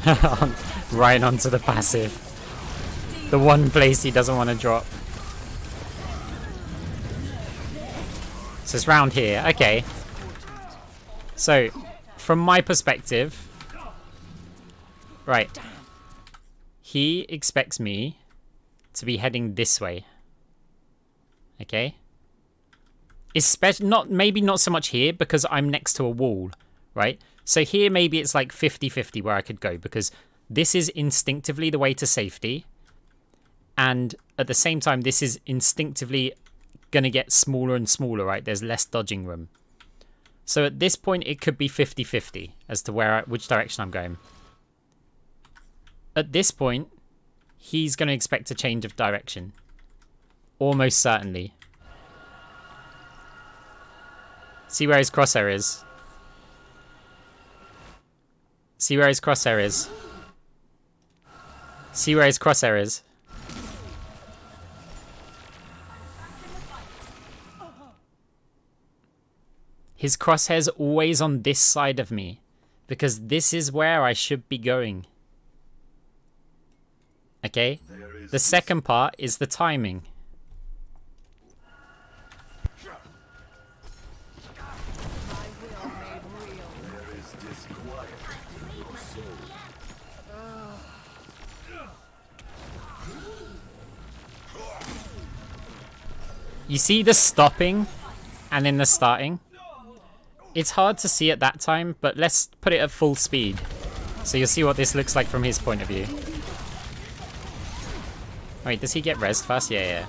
Right onto the passive. The one place he doesn't want to drop. So it's round here. Okay. So, from my perspective... Right. He expects me to be heading this way. Okay? Maybe not so much here, because I'm next to a wall. Right? So here maybe it's like 50-50 where I could go, because this is instinctively the way to safety. And at the same time, this is instinctively going to get smaller and smaller, right? There's less dodging room. So at this point, it could be 50-50 as to which direction I'm going. At this point, he's going to expect a change of direction. Almost certainly. See where his crosshair is. See where his crosshair is. See where his crosshair is. His crosshair's always on this side of me, because this is where I should be going. Okay? The second part is the timing. You see the stopping and then the starting? It's hard to see at that time, but let's put it at full speed. So you'll see what this looks like from his point of view. Wait, does he get res first? Yeah.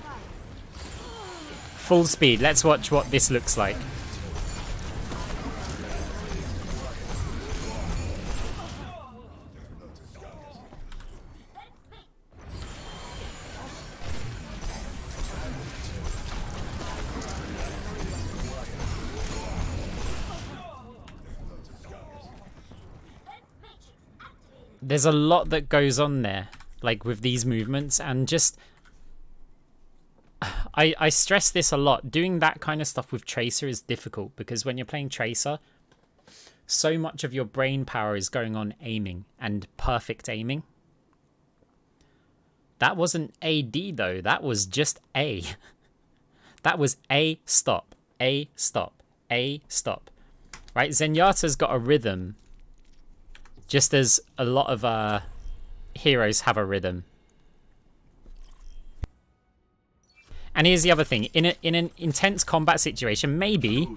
Full speed. Let's watch what this looks like. There's a lot that goes on there, like with these movements, and just... I stress this a lot. Doing that kind of stuff with Tracer is difficult, because when you're playing Tracer, so much of your brain power is going on aiming, and perfect aiming. That wasn't AD though, that was just A. That was A, stop, A, stop, A, stop. Right, Zenyatta's got a rhythm. Just as a lot of heroes have a rhythm. And here's the other thing. In an intense combat situation, maybe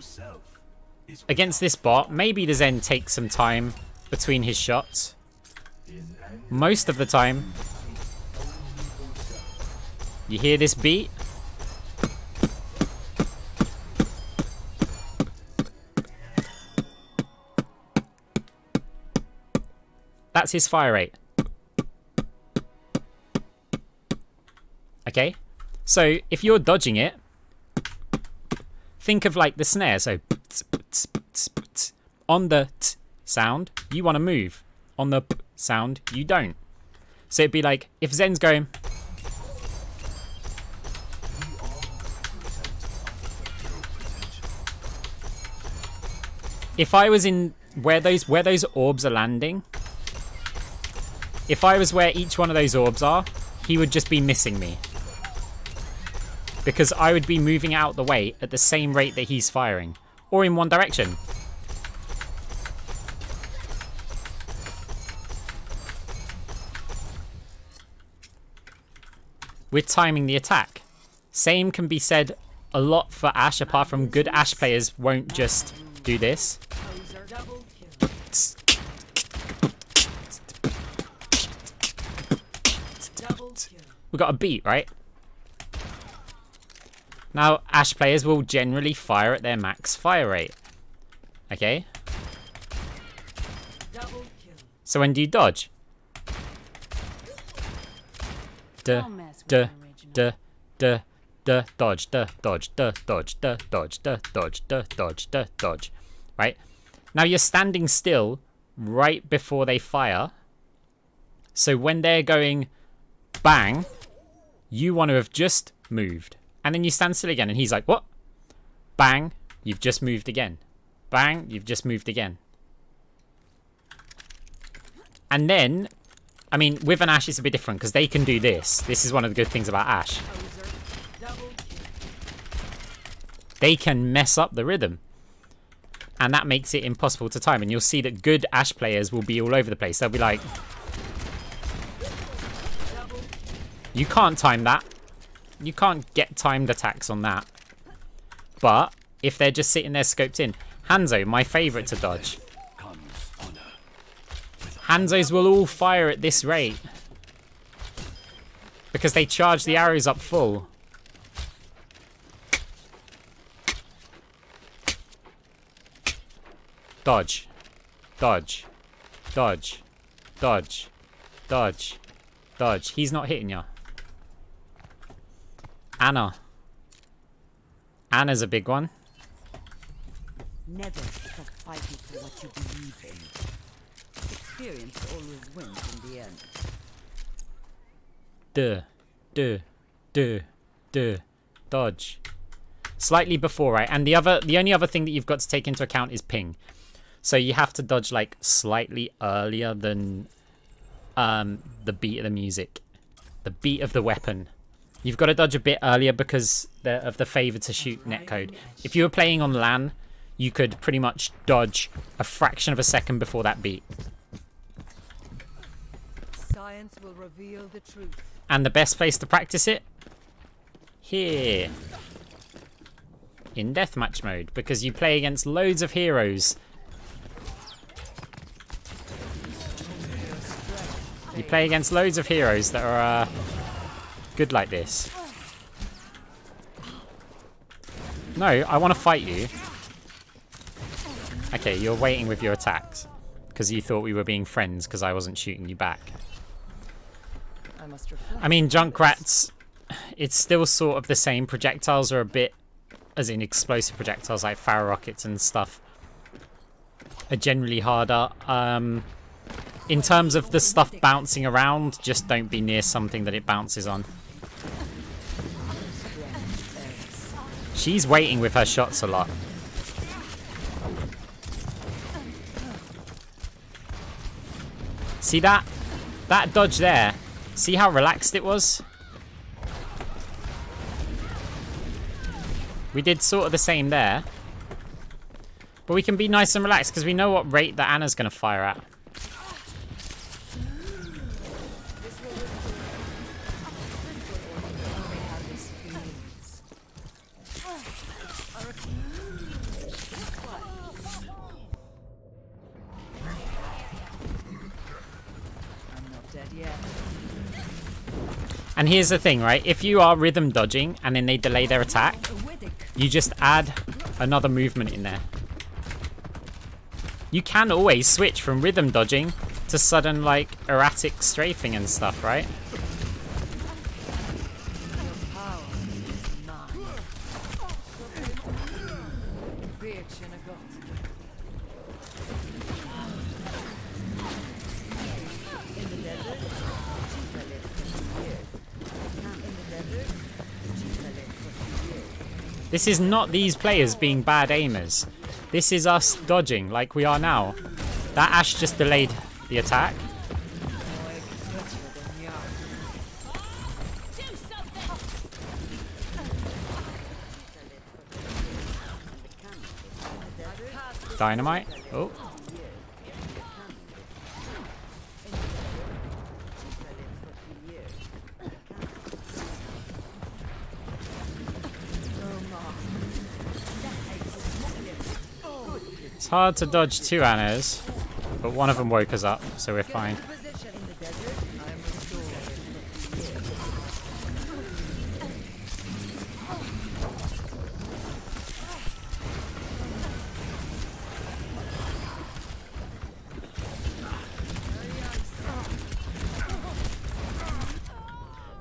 against this bot, maybe the Zen takes some time between his shots. Most of the time, you hear this beat? That's his fire rate. Okay? So, if you're dodging it, think of like the snare. So, on the t sound, you want to move. On the p sound, you don't. So it'd be like, if Zen's going... If I was in where those orbs are landing... If I was where each one of those orbs are, he would just be missing me. Because I would be moving out the way at the same rate that he's firing. Or in one direction. We're timing the attack. Same can be said a lot for Ashe, apart from good Ashe players won't just do this. We got a beat, right? Now, Ashe players will generally fire at their max fire rate. Okay? So when do you dodge? Duh, duh, duh, duh, duh, dodge, duh, dodge, duh, dodge, duh, dodge, duh, dodge, duh, dodge, duh, dodge. Right? Now you're standing still right before they fire. So when they're going bang, you want to have just moved. And then you stand still again and he's like, what? Bang, you've just moved again. Bang, you've just moved again. And then, I mean, with an Ashe it's a bit different because they can do this. This is one of the good things about Ashe. They can mess up the rhythm. And that makes it impossible to time. And you'll see that good Ashe players will be all over the place. They'll be like, you can't time that. You can't get timed attacks on that. But if they're just sitting there scoped in. Hanzo, my favourite to dodge. Hanzos will all fire at this rate. Because they charge the arrows up full. Dodge. Dodge. Dodge. Dodge. Dodge. Dodge. He's not hitting ya. Ana. Ana's a big one. Never stop fighting for what you believe in. Experience always wins in the end. Dodge. Slightly before, right? And the only other thing that you've got to take into account is ping. So you have to dodge like slightly earlier than the beat of the music. The beat of the weapon. You've got to dodge a bit earlier because of the favor to shoot netcode. If you were playing on LAN, you could pretty much dodge a fraction of a second before that beat. Science will reveal the truth. And the best place to practice it? Here. In deathmatch mode, because you play against loads of heroes. You play against loads of heroes that are good like this. No, I want to fight you. Okay, you're waiting with your attacks. Because you thought we were being friends because I wasn't shooting you back. I mean, Junkrats, it's still sort of the same. Projectiles are a bit, as in explosive projectiles like Pharaoh rockets and stuff, are generally harder. In terms of the stuff bouncing around, just don't be near something that it bounces on. She's waiting with her shots a lot. See that? That dodge there. See how relaxed it was? We did sort of the same there. But we can be nice and relaxed because we know what rate that Ana's going to fire at. And here's the thing, right? If you are rhythm dodging and then they delay their attack, you just add another movement in there. You can always switch from rhythm dodging to sudden, like, erratic strafing and stuff, right? This is not these players being bad aimers. This is us dodging like we are now. That Ashe just delayed the attack. Dynamite. Oh. It's hard to dodge two Anas, but one of them woke us up, so we're fine.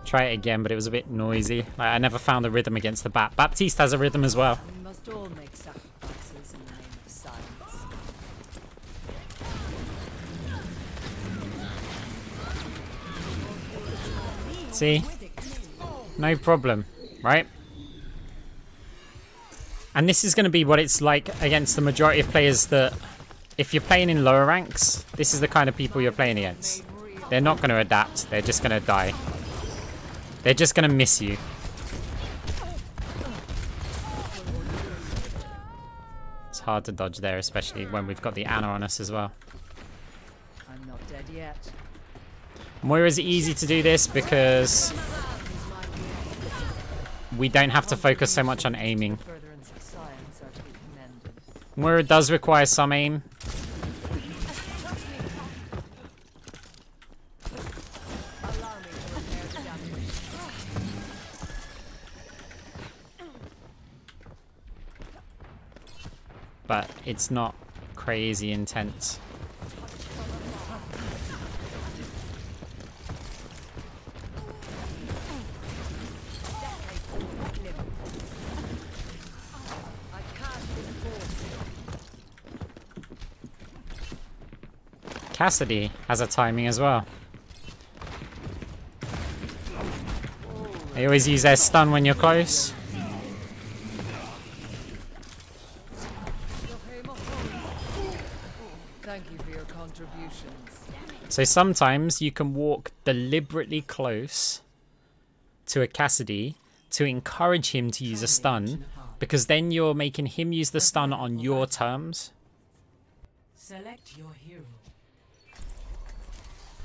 Try it again, but it was a bit noisy. Like, I never found the rhythm against the Bat. Baptiste has a rhythm as well. We must all make sacrifices in the name of science. See? No problem, right? And this is going to be what it's like against the majority of players that if you're playing in lower ranks, this is the kind of people you're playing against. They're not going to adapt. They're just going to die. They're just going to miss you. It's hard to dodge there, especially when we've got the Ana on us as well. I'm not dead yet. Moira's easy to do this because we don't have to focus so much on aiming. Furtherance of science are to be commended. Moira does require some aim. Allow me to repair the damage. But it's not crazy intense. Cassidy has a timing as well. They always use their stun when you're close. Thank you for your contributions. So sometimes you can walk deliberately close to a Cassidy to encourage him to use a stun, because then you're making him use the stun on your terms. Select your hero.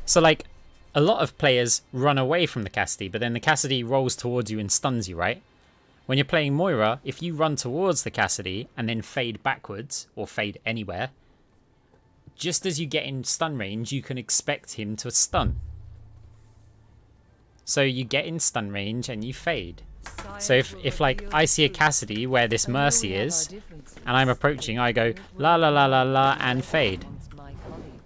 So like, a lot of players run away from the Cassidy, but then the Cassidy rolls towards you and stuns you, right? When you're playing Moira, if you run towards the Cassidy and then fade backwards, or fade anywhere, just as you get in stun range, you can expect him to stun. So you get in stun range and you fade. So if like I see a Cassidy where this Mercy is, and I'm approaching, I go la la la la la and fade.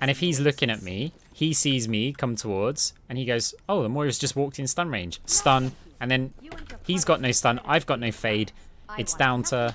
And if he's looking at me, he sees me come towards, and he goes, oh, the Moira's just walked in stun range. Stun, and then he's got no stun, I've got no fade. It's down to